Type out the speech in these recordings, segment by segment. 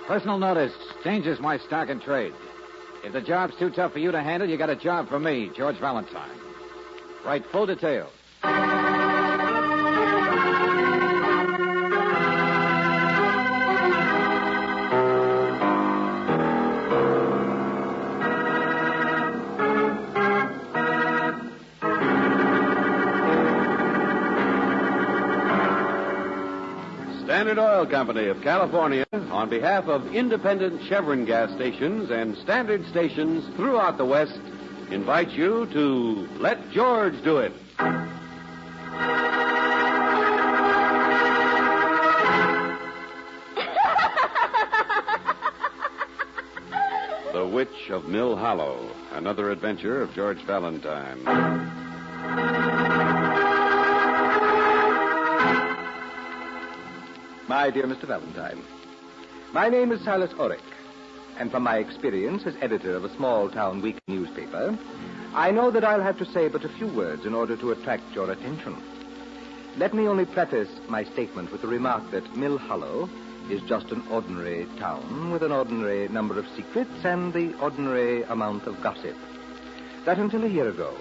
Personal notice. Changes my stock and trade. If the job's too tough for you to handle, you got a job for me, George Valentine. Write full details. Standard Oil Company of California, on behalf of independent Chevron gas stations and standard stations throughout the West, invites you to Let George Do It. The Witch of Mill Hollow, another adventure of George Valentine. My dear Mr. Valentine, my name is Silas Orrick, and from my experience as editor of a small-town weekly newspaper, I know that I'll have to say but a few words in order to attract your attention. Let me only preface my statement with the remark that Mill Hollow is just an ordinary town with an ordinary number of secrets and the ordinary amount of gossip. That until a year ago,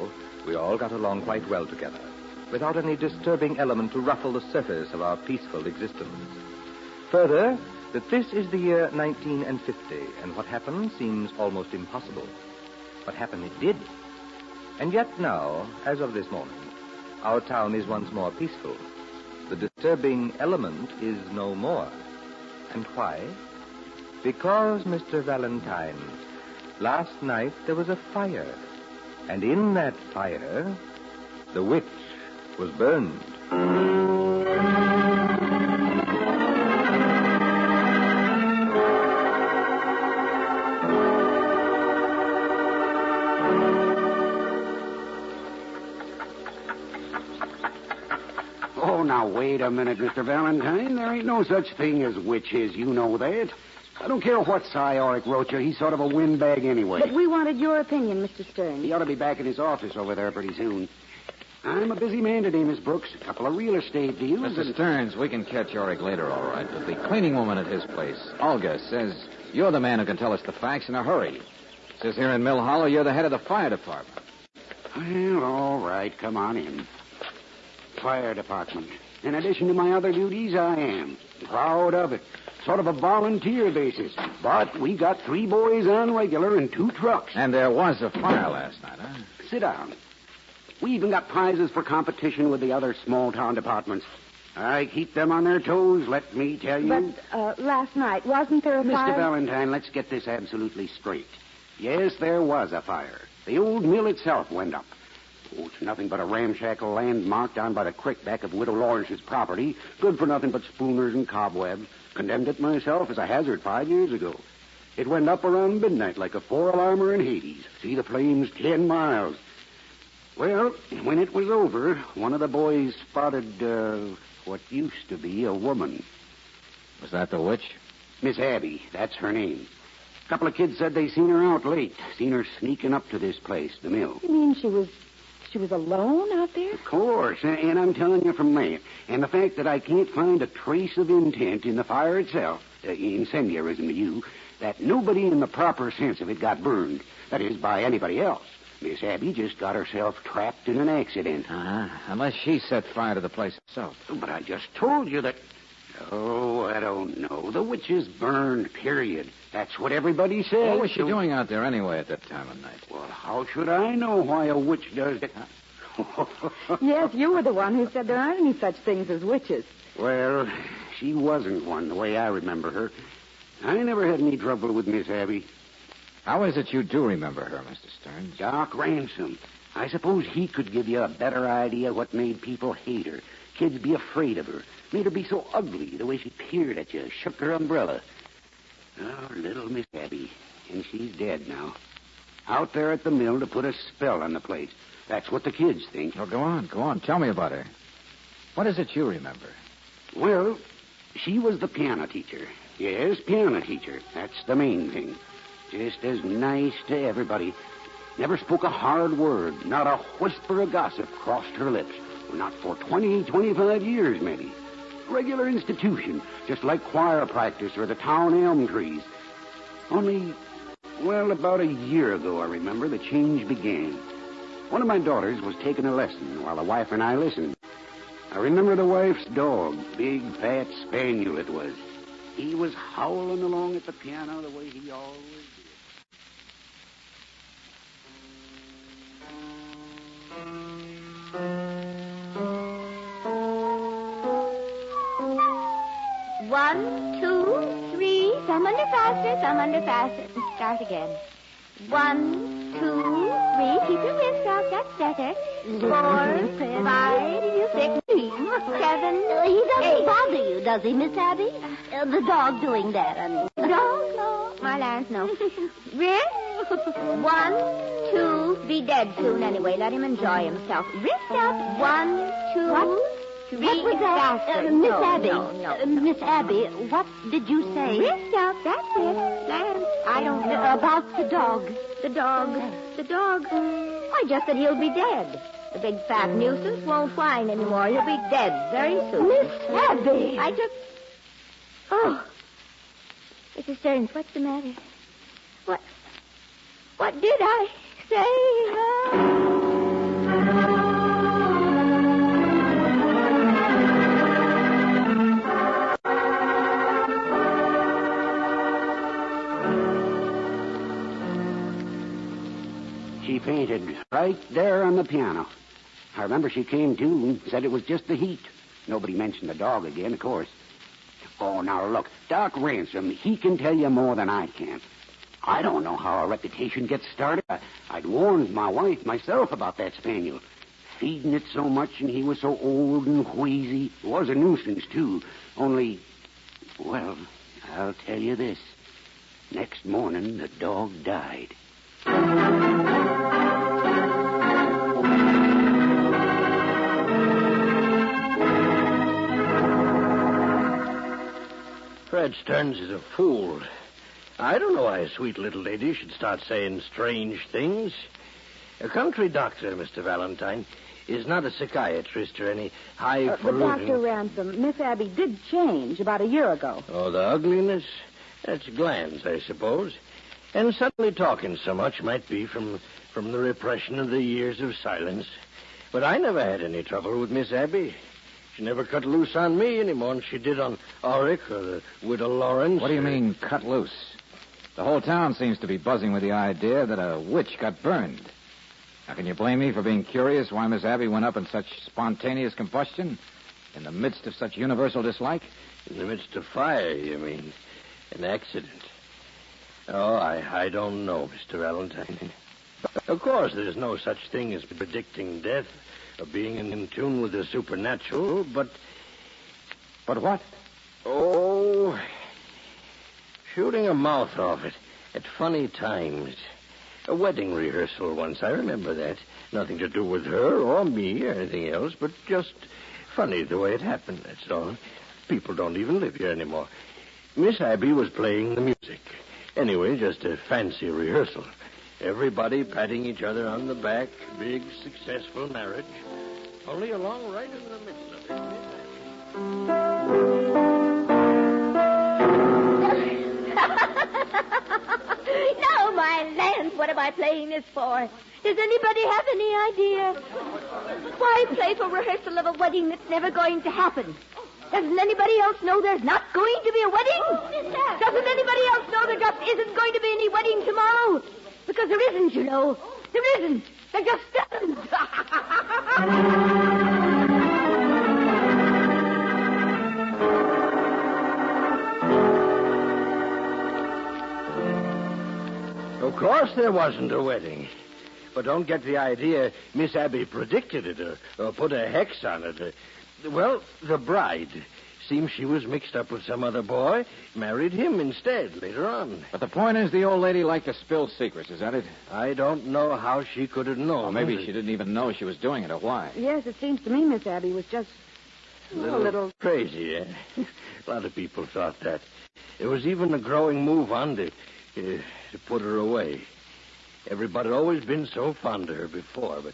we all got along quite well together, without any disturbing element to ruffle the surface of our peaceful existence. Further, that this is the year 1950, and what happened seems almost impossible. What happened, it did. And yet now, as of this morning, our town is once more peaceful. The disturbing element is no more. And why? Because, Mr. Valentine, last night there was a fire. And in that fire, the witch was burned. Oh, now, wait a minute, Mr. Valentine. There ain't no such thing as witches. You know that. I don't care what Cy Orrick wrote you. He's sort of a windbag anyway. But we wanted your opinion, Mr. Stern. He ought to be back in his office over there pretty soon. I'm a busy man today, Miss Brooks. A couple of real estate deals. Mr. Stearns, we can catch Orrick later, all right. But the cleaning woman at his place, Olga, says you're the man who can tell us the facts in a hurry. Says here in Mill Hollow you're the head of the fire department. Well, all right. Come on in. Fire department. In addition to my other duties, I am. Proud of it. Sort of a volunteer basis. But we got 3 boys on regular and 2 trucks. And there was a fire last night, huh? Sit down. We even got prizes for competition with the other small-town departments. I keep them on their toes, let me tell you. But last night, wasn't there a fire? Mr. Valentine, let's get this absolutely straight. Yes, there was a fire. The old mill itself went up. Oh, it's nothing but a ramshackle landmark down by the creek back of Widow Lawrence's property. Good for nothing but spooners and cobwebs. Condemned it myself as a hazard 5 years ago. It went up around midnight like a 4-alarmer in Hades. See the flames 10 miles. Well, when it was over, one of the boys spotted what used to be a woman. Was that the witch? Miss Abby, that's her name. A couple of kids said they seen her out late. Seen her sneaking up to this place, the mill. You mean she was alone out there? Of course, and I'm telling you from that. And the fact that I can't find a trace of intent in the fire itself, incendiarism to you, that nobody in the proper sense of it got burned. That is, by anybody else. Miss Abby just got herself trapped in an accident. Unless she set fire to the place herself. But I just told you that... Oh, I don't know. The witch is burned, period. That's what everybody says. What was she doing out there anyway at that time of night? Well, how should I know why a witch does it? Yes, you were the one who said there aren't any such things as witches. Well, she wasn't one, the way I remember her. I never had any trouble with Miss Abby. How is it you do remember her, Mr. Stearns? Doc Ransom. I suppose he could give you a better idea what made people hate her. Kids be afraid of her. Made her be so ugly, the way she peered at you, shook her umbrella. Oh, little Miss Abby. And she's dead now. Out there at the mill to put a spell on the place. That's what the kids think. Oh, go on. Tell me about her. What is it you remember? Well, she was the piano teacher. Yes, piano teacher. That's the main thing. Just as nice to everybody. Never spoke a hard word. Not a whisper of gossip crossed her lips. Not for 20, 25 years, maybe. Regular institution, just like choir practice or the town elm trees. Only, well, about a year ago, I remember, the change began. One of my daughters was taking a lesson while the wife and I listened. I remember the wife's dog, big, fat spaniel it was. He was howling along at the piano the way he always did. One, two, three. Some under faster, some under faster. Start again. 1, 2, 3. Keep your wrists up. That's better. 4, 5, 6, 7, He doesn't bother you, does he, Miss Abby? The dog doing that, I mean. No, no. My lands, no. Wrist. 1, 2. Be dead soon anyway. Let him enjoy himself. Wrist up. 1, 2, What? 3. What was that? Faster. Miss No, Abby. no. Miss Abby, what did you say? Wrist up. That's it. Lance, I don't know. About the dog. The dog. Why, just that he'll be dead. The big fat nuisance won't whine anymore. He'll be dead very soon. Miss Abby. I took... Oh. Mrs. Stearns, what's the matter? What did I say? She fainted right there on the piano. I remember she came to and said it was just the heat. Nobody mentioned the dog again, of course. Oh, now look, Doc Ransom, he can tell you more than I can. I don't know how a reputation gets started. I'd warned my wife myself about that spaniel. Feeding it so much and he was so old and wheezy. It was a nuisance, too. Only, well, I'll tell you this. Next morning, the dog died. Fred Stearns is a fool. I don't know why a sweet little lady should start saying strange things. A country doctor, Mr. Valentine, is not a psychiatrist or any But highfalutin... Dr. Ransom, Miss Abby did change about a year ago. Oh, the ugliness? That's glands, I suppose. And suddenly talking so much might be from the repression of the years of silence. But I never had any trouble with Miss Abby. She never cut loose on me any more than she did on Auric or the widow Lawrence. What do you mean, cut loose? The whole town seems to be buzzing with the idea that a witch got burned. Now, can you blame me for being curious why Miss Abby went up in such spontaneous combustion in the midst of such universal dislike? In the midst of fire, you mean? An accident. Oh, I don't know, Mr. Valentine. Of course, there's no such thing as predicting death or being in tune with the supernatural, but... But what? Oh, shooting a mouth off it at funny times. A wedding rehearsal once, I remember that. Nothing to do with her or me or anything else, but just funny the way it happened, that's all. People don't even live here anymore. Miss Abby was playing the music. Anyway, just a fancy rehearsal. Everybody patting each other on the back. Big, successful marriage. Only along right in the middle of it. No, my land, what am I playing this for? Does anybody have any idea? Why play for rehearsal of a wedding that's never going to happen? Doesn't anybody else know there's not going to be a wedding? Doesn't anybody else know there just isn't going to be any wedding tomorrow? Because there isn't, you know. There isn't. There just isn't. Of course there wasn't a wedding. But don't get the idea Miss Abby predicted it or put a hex on it. Well, the bride. Seems she was mixed up with some other boy, married him instead later on. But the point is the old lady liked to spill secrets, is that it? I don't know how she could have known. Or maybe she didn't even know she was doing it, or why. Yes, it seems to me Miss Abby was just a little... Crazy, eh? A lot of people thought that. There was even a growing move on to put her away. Everybody had always been so fond of her before, but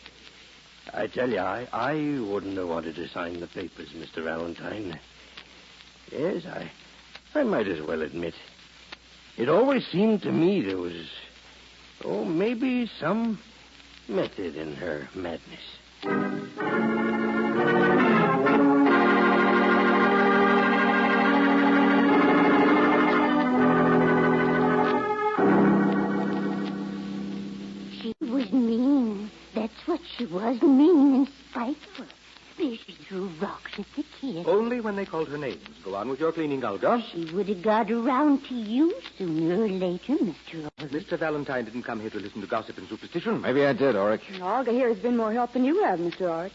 I tell you, I wouldn't have wanted to sign the papers, Mr. Valentine. Yes, I might as well admit. It always seemed to me there was, maybe some method in her madness. She was mean. That's what she was, mean and spiteful. She threw rocks at the kids. Only when they called her names. Go on with your cleaning, Olga. She would have got around to you sooner or later, Mr. Orrick. Mr. Valentine didn't come here to listen to gossip and superstition. Maybe I did, Oric. Olga here has been more help than you have, Mr. Art.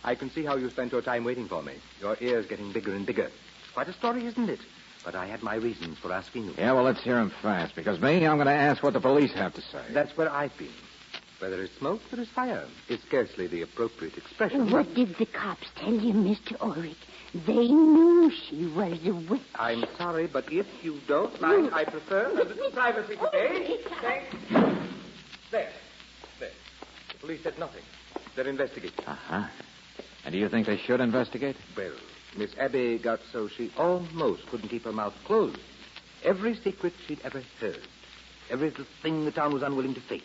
I can see how you spent your time waiting for me. Your ears getting bigger and bigger. Quite a story, isn't it? But I had my reasons for asking you. Yeah, well, let's hear him fast, because me, I'm going to ask what the police have to say. That's where I've been. Where there is smoke, there is fire. It's scarcely the appropriate expression. What did the cops tell you, Mr. Orrick? They knew she was a witch. I'm sorry, but if you don't mind, I prefer a little privacy today. Thanks. There. The police said nothing. They're investigating. Uh-huh. And do you think they should investigate? Well, Miss Abby got so she almost couldn't keep her mouth closed. Every secret she'd ever heard. Every little thing the town was unwilling to face.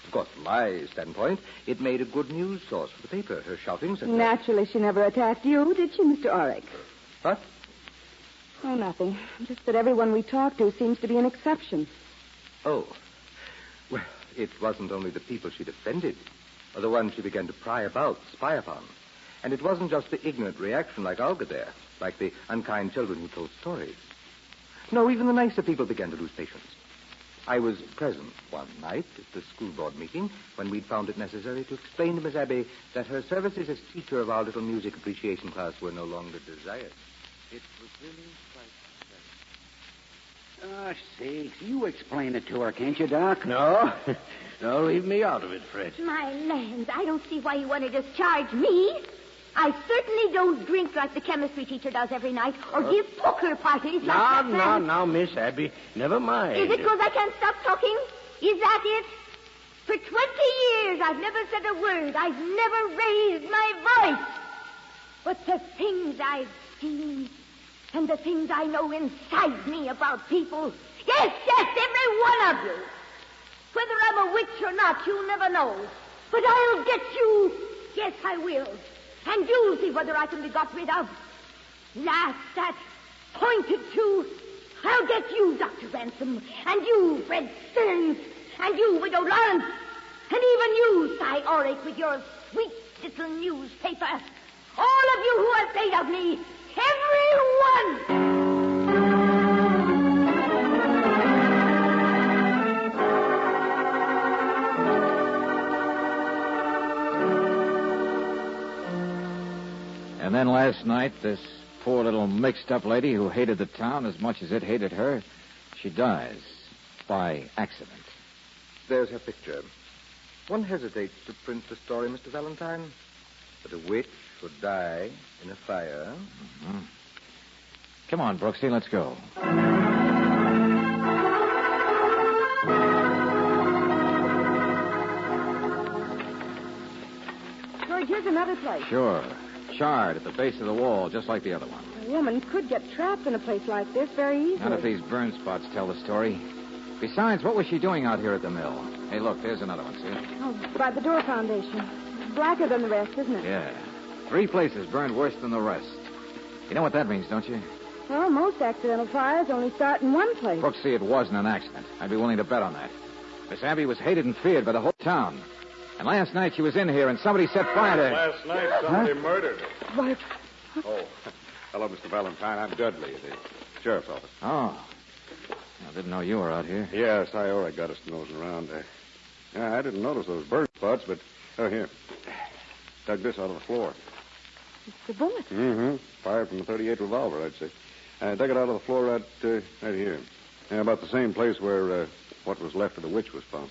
Of course, from my standpoint, it made a good news source for the paper. Her shoutings and... Naturally, she never attacked you, did she, Mr. Orrick? What? Oh, nothing. Just that everyone we talk to seems to be an exception. Oh. Well, it wasn't only the people she'd offended, or the ones she began to pry about, spy upon. And it wasn't just the ignorant reaction like Olga there, like the unkind children who told stories. No, even the nicer people began to lose patience. I was present one night at the school board meeting when we'd found it necessary to explain to Miss Abby that her services as teacher of our little music appreciation class were no longer desired. It was really quite... Sakes, you explain it to her, can't you, Doc? No. No, leave me out of it, Fred. My lands, I don't see why you want to discharge me. I certainly don't drink like the chemistry teacher does every night, or give poker parties like that man. Now, Miss Abby, never mind. Is it because I can't stop talking? Is that it? For 20 years, I've never said a word. I've never raised my voice. But the things I've seen and the things I know inside me about people, yes, every one of you. Whether I'm a witch or not, you'll never know. But I'll get you. Yes, I will. And you'll see whether I can be got rid of. Laughed at, pointed to. I'll get you, Dr. Ransom, and you, Fred Stearns, and you, Widow Lawrence, and even you, Cy Orrick, with your sweet little newspaper. All of you who are afraid of me, every one. And then last night, this poor little mixed-up lady who hated the town as much as it hated her, she dies by accident. There's her picture. One hesitates to print the story, Mr. Valentine. That a witch would die in a fire. Mm-hmm. Come on, Brooksy, let's go. George, here's another place. Sure. Charred at the base of the wall, just like the other one. A woman could get trapped in a place like this very easily. None of these burn spots tell the story. Besides, what was she doing out here at the mill? Hey, look, there's another one, see? Oh, by the door foundation. Blacker than the rest, isn't it? Yeah. 3 places burned worse than the rest. You know what that means, don't you? Well, most accidental fires only start in one place. Brooksy, it wasn't an accident. I'd be willing to bet on that. Miss Abby was hated and feared by the whole town. And last night she was in here and somebody set fire to her. Last night somebody murdered her. What? Oh, hello, Mr. Valentine. I'm Dudley, the sheriff's office. Oh. I didn't know you were out here. Yes, I already got us nosing around. I didn't notice those burn spots, but... Oh, here. Dug this out of the floor. It's a bullet. Mm-hmm. Fired from a .38 revolver, I'd say. I dug it out of the floor right here. About the same place where what was left of the witch was found.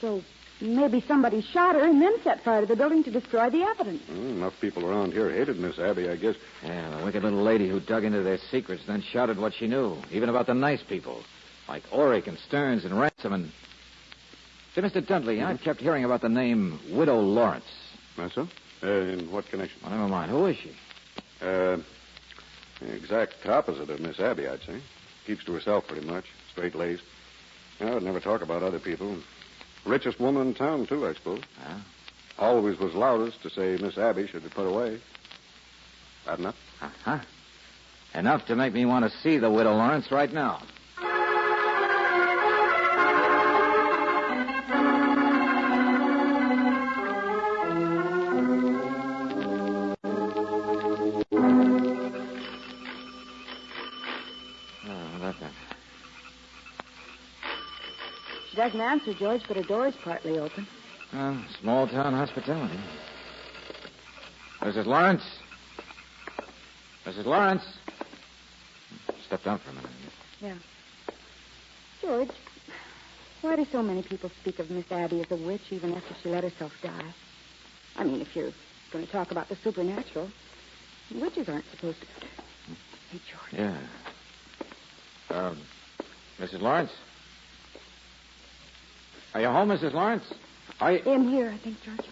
So maybe somebody shot her and then set fire to the building to destroy the evidence. Enough people around here hated Miss Abby, I guess. Yeah, the wicked little lady who dug into their secrets, then shouted what she knew, even about the nice people, like Orrick and Stearns and Ransom and... Say, Mr. Dudley, I've kept hearing about the name Widow Lawrence. That's so? In what connection? Well, never mind. Who is she? The exact opposite of Miss Abby, I'd say. Keeps to herself pretty much, straight-laced. I'd never talk about other people. Richest woman in town, too, I suppose. Yeah. Always was loudest to say Miss Abby should be put away. That enough? Uh-huh. Enough to make me want to see the widow Lawrence right now. She doesn't answer, George, but her door is partly open. Small-town hospitality. Mrs. Lawrence? Mrs. Lawrence? Stepped out for a minute. Yeah. George, why do so many people speak of Miss Abby as a witch even after she let herself die? I mean, if you're going to talk about the supernatural, witches aren't supposed to... Hey, George. Yeah. Mrs. Lawrence? Are you home, Mrs. Lawrence? Are you... In here, I think, George.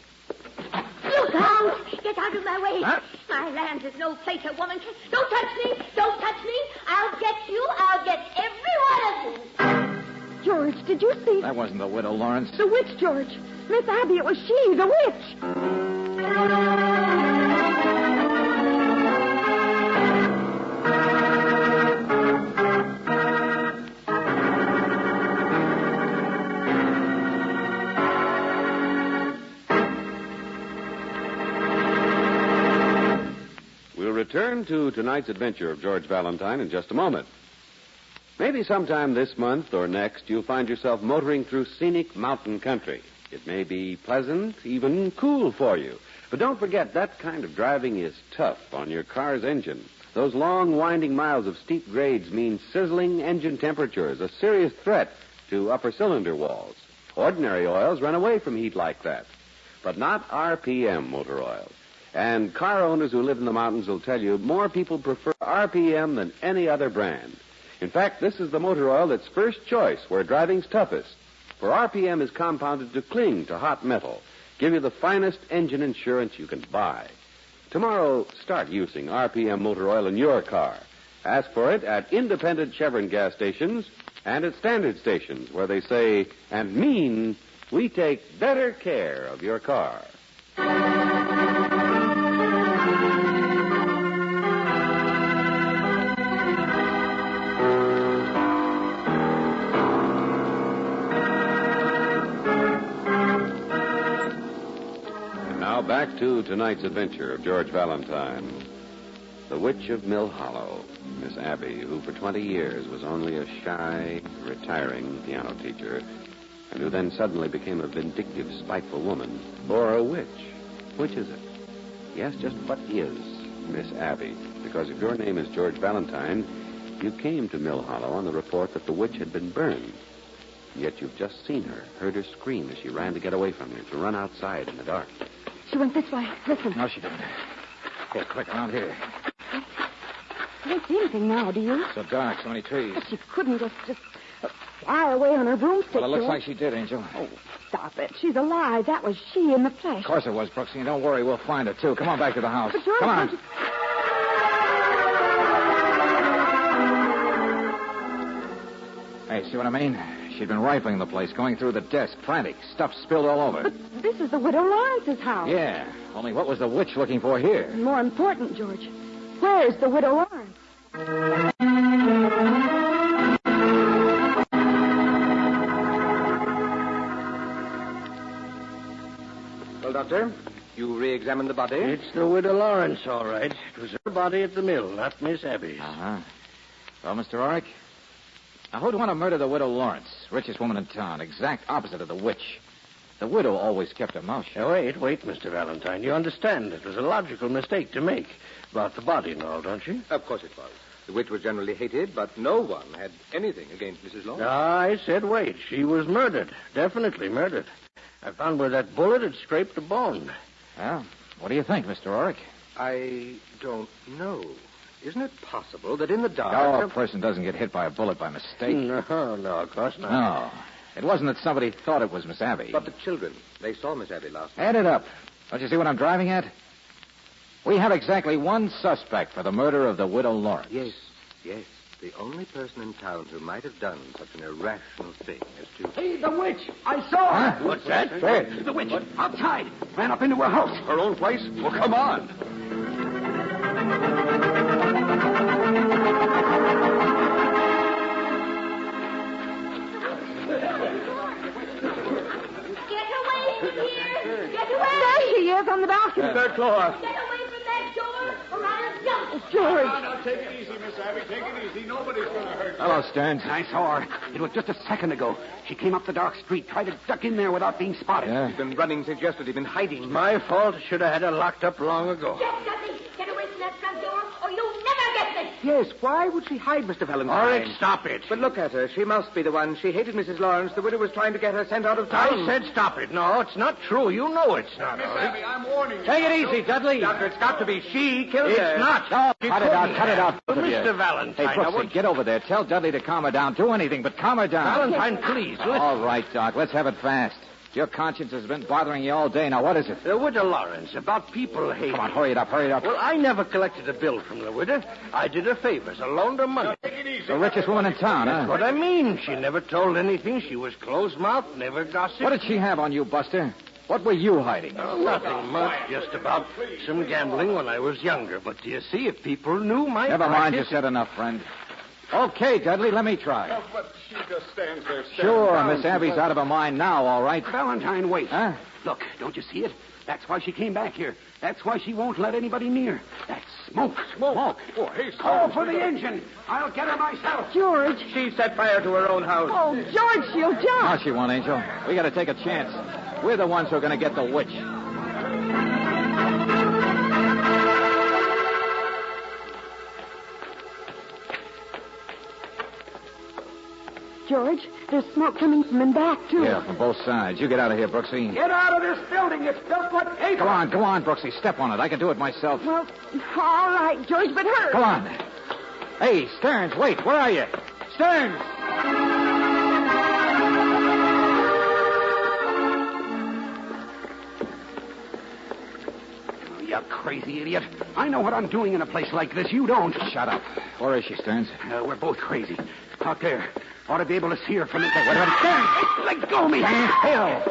Look out! Get out of my way. Huh? My land is no place a woman can... Don't touch me! Don't touch me! I'll get you! I'll get every one of you! George, did you see... That wasn't the widow Lawrence. The witch, George. Miss Abby, it was she, the witch. Return to tonight's adventure of George Valentine in just a moment. Maybe sometime this month or next you'll find yourself motoring through scenic mountain country. It may be pleasant, even cool for you. But don't forget, that kind of driving is tough on your car's engine. Those long, winding miles of steep grades mean sizzling engine temperatures, a serious threat to upper cylinder walls. Ordinary oils run away from heat like that, but not RPM motor oil. And car owners who live in the mountains will tell you more people prefer RPM than any other brand. In fact, this is the motor oil that's first choice where driving's toughest. For RPM is compounded to cling to hot metal, give you the finest engine insurance you can buy. Tomorrow, start using RPM motor oil in your car. Ask for it at independent Chevron gas stations and at standard stations where they say and mean we take better care of your car. Back to tonight's adventure of George Valentine. The Witch of Mill Hollow, Miss Abby, who for 20 years was only a shy, retiring piano teacher, and who then suddenly became a vindictive, spiteful woman, or a witch. Which is it? Yes, just what is Miss Abby? Because if your name is George Valentine, you came to Mill Hollow on the report that the witch had been burned. Yet you've just seen her, heard her scream as she ran to get away from you, to run outside in the dark. She went this way. Listen. No, she didn't. Here, quick, around here. I don't see anything now, do you? So dark, so many trees. But she couldn't just fly away on her broomstick. Well, it looks George. like she did, Angel. Oh, stop it. She's alive. That was she in the flesh. Of course it was, Brooksy. And don't worry, we'll find her, too. Come on back to the house. But George, come on. Hey, see what I mean? She'd been rifling the place, going through the desk, frantic, stuff spilled all over. But this is the widow Lawrence's house. Yeah, only what was the witch looking for here? More important, George, where's the widow Lawrence? Well, Doctor, you re-examined the body? It's the widow Lawrence, all right. It was her body at the mill, not Miss Abby's. Uh-huh. Well, Mr. Orrick, now who'd want to murder the widow Lawrence, richest woman in town, exact opposite of the witch? The widow always kept her mouth shut. Wait, Mr. Valentine. You understand it was a logical mistake to make about the body and all, don't you? Of course it was. The witch was generally hated, but no one had anything against Mrs. Lawrence. I said wait. She was murdered. Definitely murdered. I found where that bullet had scraped the bone. Well, what do you think, Mr. Orrick? I don't know. Isn't it possible that in the dark... No, a person doesn't get hit by a bullet by mistake. No, of course not. No. It wasn't that somebody thought it was Miss Abby. But the children, they saw Miss Abby last night. Add it up. Don't you see what I'm driving at? We have exactly one suspect for the murder of the widow Lawrence. Yes. The only person in town who might have done such an irrational thing as to... Hey, the witch! I saw her! Huh? What's that? The witch, outside, ran up into her house. Her own place? Well, come on. Get away from here! Get away! There she is on the balcony. Third floor. Get away from that door, or I'll jump! George. Now, take it easy, Miss Abby. Take it easy. Nobody's going to hurt you. Hello, Stearns. I saw her. It was just a second ago. She came up the dark street, tried to duck in there without being spotted. Yeah. He's been running since yesterday, been hiding. My fault. Should have had her locked up long ago. Get Dudley! Get away from that front door, or you'll never get me! Yes, why would she hide, Mr. Valentine? Oryx, stop it. But look at her. She must be the one. She hated Mrs. Lawrence. The widow was trying to get her sent out of town. I said stop it. No, it's not true. You know it's not, Miss Oryx. Abby, I'm warning you. Take it easy, Dudley. Doctor, it's got to be she killed It's her. not. No, She cut it out. couldn't Cut it have. out, both of you. Mr. Valentine, Hey, I Brooksy, would... get over there. Tell Dudley to calm her down. Do anything, but calm her down. Valentine, please, listen. All right, Doc. Let's have it fast. Your conscience has been bothering you all day. Now, what is it? The widow Lawrence, about people hate. Come on, hurry it up. Well, I never collected a bill from the widow. I did her favors. I loaned her money. Take it easy. The richest woman in town, huh? That's what I mean. She never told anything. She was closed-mouthed, never gossiped. What did she have on you, Buster? What were you hiding? Oh, nothing much. Just about some gambling when I was younger. But do you see, if people knew my Never mind. You practice... said enough, friend. Okay, Dudley, let me try. But she just stands there staring Sure, down. Miss Abby's out of her mind now, all right. Valentine, wait. Huh? Look, don't you see it? That's why she came back here. That's why she won't let anybody near. That's smoke. Smoke. Oh, hey, Call Sarge, for we the gotta- engine. I'll get her myself. George. She set fire to her own house. Oh, George, she'll No, jump. she won't, Angel. We got to take a chance. We're the ones who are going to get the witch. George, there's smoke coming from in back, too. Yeah, from both sides. You get out of here, Brooksy. Get out of this building. It's built like paper. Come on, Brooksy. Step on it. I can do it myself. Well, all right, George, but hurry. Come on. Hey, Stearns, wait. Where are you? Stearns! You crazy idiot. I know what I'm doing in a place like this. You don't. Shut up. Where is she, Stearns? We're both crazy. Out there. Ought to be able to see her from the... Wait a minute. Stearns! Let go of me. Stand still.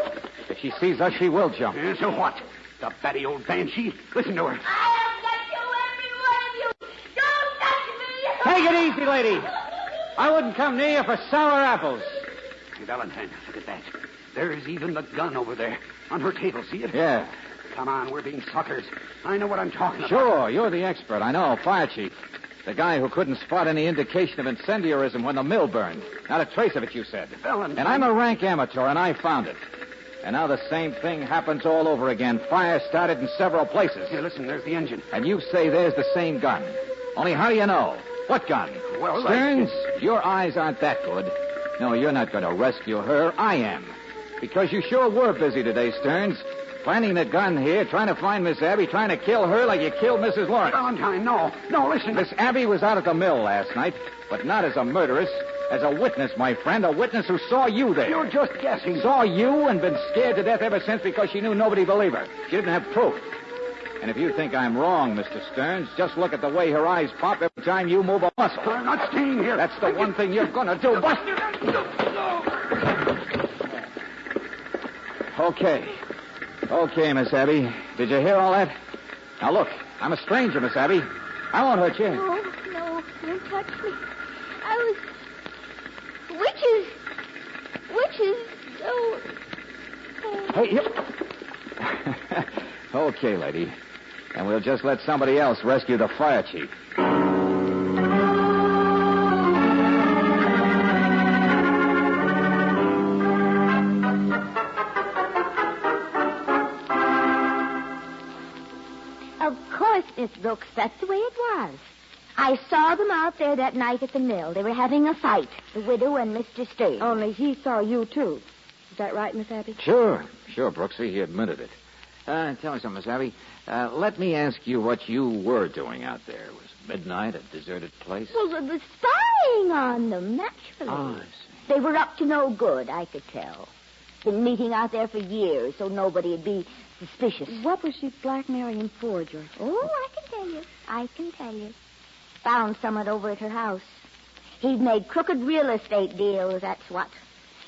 If she sees us, she will jump. So what? The batty old banshee. Listen to her. I'll get you, every one of you! Don't touch me! Take it easy, lady. I wouldn't come near you for sour apples. Hey, Valentine, look at that. There's even the gun over there. On her table, see it? Yeah. Come on, we're being suckers. I know what I'm talking about. Sure, you're the expert. I know. Fire chief. The guy who couldn't spot any indication of incendiarism when the mill burned. Not a trace of it, you said. Valentine. And I'm a rank amateur, and I found it. And now the same thing happens all over again. Fire started in several places. Here, listen, there's the engine. And you say there's the same gun. Only how do you know? What gun? Well, Stearns, your eyes aren't that good. No, you're not going to rescue her. I am. Because you sure were busy today, Stearns. Planting the gun here, trying to find Miss Abby, trying to kill her like you killed Mrs. Lawrence. Valentine, no. No, listen. Miss Abby was out at the mill last night, but not as a murderess, as a witness, my friend, a witness who saw you there. You're just guessing. Saw you and been scared to death ever since because she knew nobody believed her. She didn't have proof. And if you think I'm wrong, Mr. Stearns, just look at the way her eyes pop every time you move a muscle. I'm not staying here. That's the one thing you're going to do. Okay, Miss Abby. Did you hear all that? Now, look, I'm a stranger, Miss Abby. I won't hurt you. No, don't touch me. I was... Witches, oh... Hey, here. Okay, lady. And we'll just let somebody else rescue the fire chief. Of course, Miss Brooks, that's the way it was. I saw them out there that night at the mill. They were having a fight, the widow and Mr. Stearns. Only he saw you, too. Is that right, Miss Abby? Sure, Brooksy. He admitted it. Tell me something, Miss Abby. Let me ask you what you were doing out there. It was midnight, a deserted place? Well, they were spying on them, naturally. Oh, I see. They were up to no good, I could tell. Been meeting out there for years, so nobody'd be suspicious. What was she blackmailing him for, George? Oh, I can tell you. Found someone over at her house. He'd made crooked real estate deals, that's what.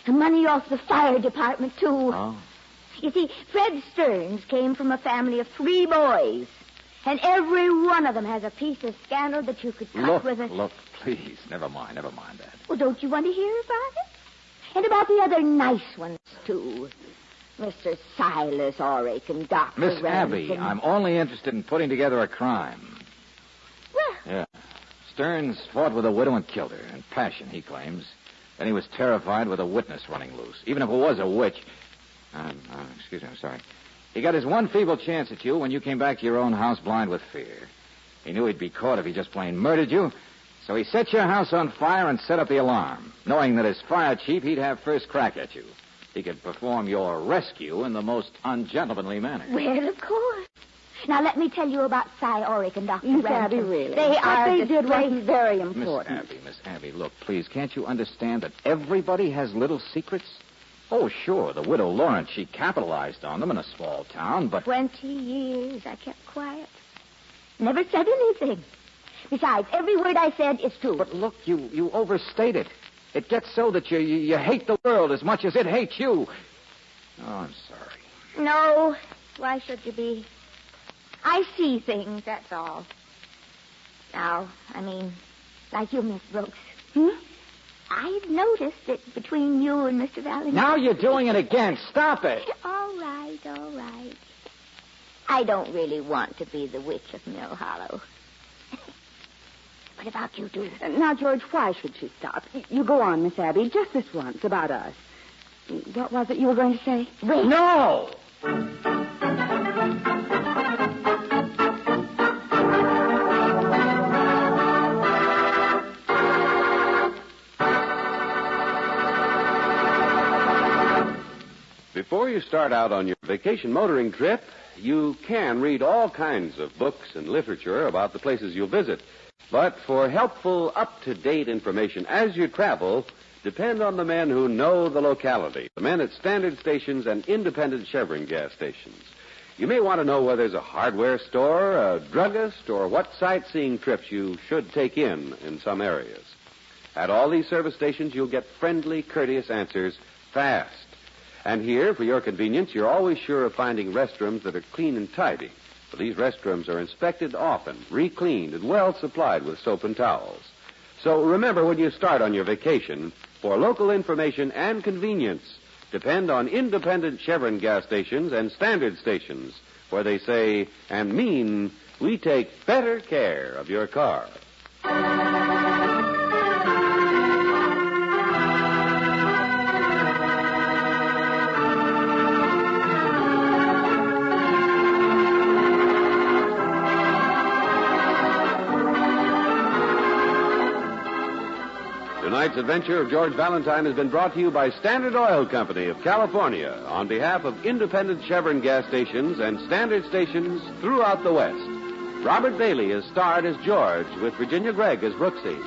And money off the fire department, too. Oh. You see, Fred Stearns came from a family of 3 boys. And every one of them has a piece of scandal that you could cut with a... Look, please, never mind that. Well, don't you want to hear about it? And about the other nice ones, too. Mr. Silas Orrick and Dr. Miss Ransom. Abby, I'm only interested in putting together a crime. Well, Yeah. Stearns fought with a widow and killed her. In passion, he claims. Then he was terrified with a witness running loose. Even if it was a witch... excuse me, I'm sorry. He got his one feeble chance at you when you came back to your own house blind with fear. He knew he'd be caught if he just plain murdered you, so he set your house on fire and set up the alarm, knowing that as fire chief, he'd have first crack at you. He could perform your rescue in the most ungentlemanly manner. well, of course. Now, let me tell you about Cy Orrick and Dr. Miss Ransom. Abby, really? They what are they did disgraced. wasn't very important. Miss Abby, look, please, can't you understand that everybody has little secrets? Oh, sure, the widow Lawrence, she capitalized on them in a small town, but... 20 years I kept quiet. Never said anything. Besides, every word I said is true. But look, you overstate it. It gets so that you hate the world as much as it hates you. Oh, I'm sorry. No, why should you be? I see things, that's all. Now, I mean, like you, Miss Brooks. I've noticed that between you and Mr. Valentine... Now you're doing it again. Stop it. All right. I don't really want to be the witch of Mill Hollow. What about you two? Now, George, why should she stop? You go on, Miss Abby, just this once, about us. What was it you were going to say? Wait. No! Before you start out on your vacation motoring trip, you can read all kinds of books and literature about the places you'll visit. But for helpful, up-to-date information as you travel, depend on the men who know the locality, the men at standard stations and independent Chevron gas stations. You may want to know where there's a hardware store, a druggist, or what sightseeing trips you should take in some areas. At all these service stations, you'll get friendly, courteous answers fast. And here, for your convenience, you're always sure of finding restrooms that are clean and tidy. For these restrooms are inspected often, re-cleaned, and well supplied with soap and towels. So remember when you start on your vacation, for local information and convenience, depend on independent Chevron gas stations and standard stations, where they say and mean, we take better care of your car. Tonight's adventure of George Valentine has been brought to you by Standard Oil Company of California on behalf of independent Chevron gas stations and standard stations throughout the West. Robert Bailey is starred as George with Virginia Gregg as Brooksy.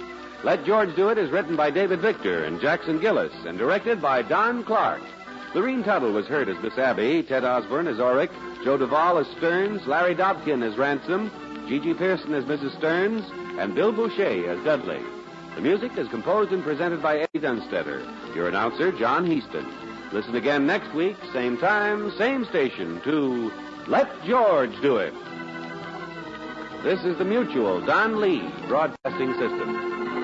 Let George Do It is written by David Victor and Jackson Gillis and directed by Don Clark. Lorene Tuttle was heard as Miss Abby, Ted Osborne as Orrick, Joe Duvall as Stearns, Larry Dobkin as Ransom, Gigi Pearson as Mrs. Stearns, and Bill Boucher as Dudley. The music is composed and presented by Eddie Dunstetter. Your announcer, John Heaston. Listen again next week, same time, same station, to Let George Do It. This is the Mutual Don Lee Broadcasting System.